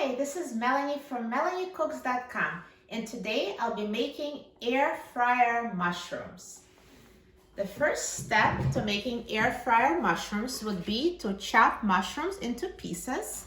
Hi, this is Melanie from melaniecooks.com, and today I'll be making air fryer mushrooms. The first step to making air fryer mushrooms would be to chop mushrooms into pieces.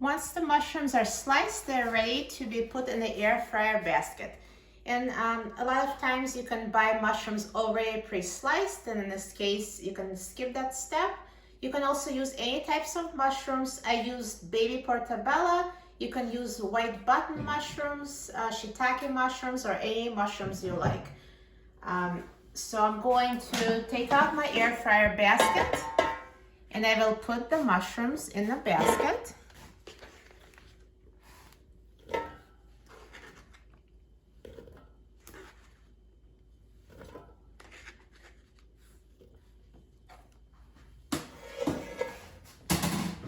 Once the mushrooms are sliced, they're ready to be put in the air fryer basket. And a lot of times you can buy mushrooms already pre-sliced, and in this case you can skip that step. You can also use any types of mushrooms. I used baby portobello. You can use white button mushrooms, shiitake mushrooms, or any mushrooms you like. So I'm going to take out my air fryer basket, and I will put the mushrooms in the basket.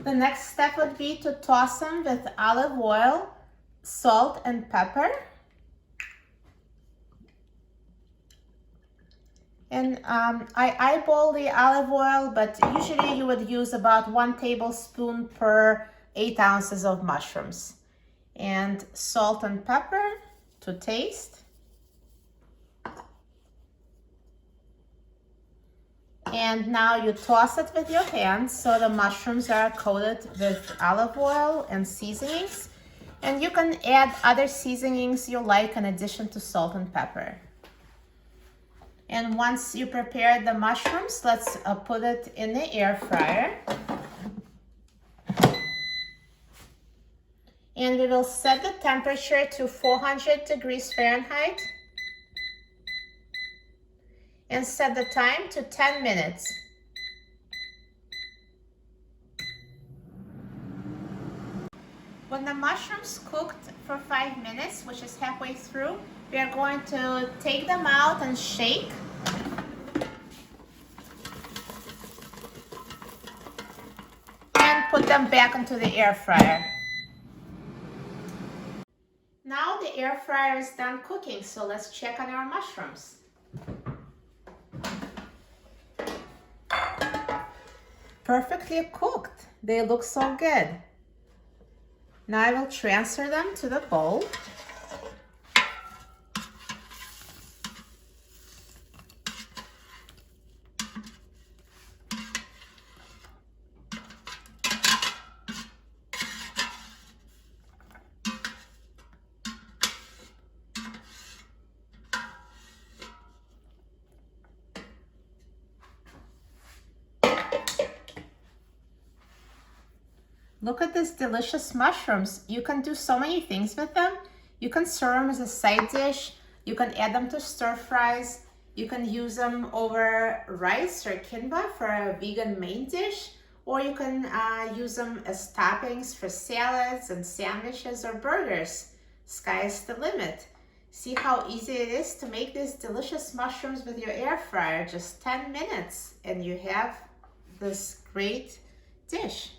The next step would be to toss them with olive oil, salt, and pepper. And I eyeball the olive oil, but usually you would use about 1 tablespoon per 8 ounces of mushrooms. And salt and pepper to taste. And now you toss it with your hands so the mushrooms are coated with olive oil and seasonings. And you can add other seasonings you like in addition to salt and pepper. And once you prepare the mushrooms, let's put it in the air fryer. And we will set the temperature to 400 degrees Fahrenheit. And set the time to 10 minutes. When the mushrooms cooked for 5 minutes, which is halfway through, we are going to take them out and shake. And put them back into the air fryer. Now the air fryer is done cooking, so let's check on our mushrooms. Perfectly cooked. They look so good. Now I will transfer them to the bowl. Look at these delicious mushrooms. You can do so many things with them. You can serve them as a side dish. You can add them to stir fries. You can use them over rice or kimbap for a vegan main dish. Or you can use them as toppings for salads and sandwiches or burgers. Sky's the limit. See how easy it is to make these delicious mushrooms with your air fryer. Just 10 minutes and you have this great dish.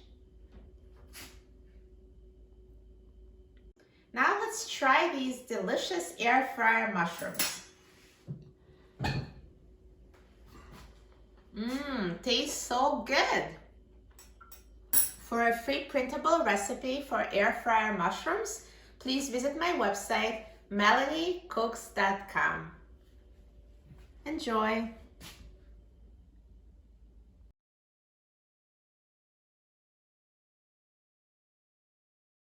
Now let's try these delicious air fryer mushrooms. Tastes so good. For a free printable recipe for air fryer mushrooms, please visit my website, melaniecooks.com. Enjoy!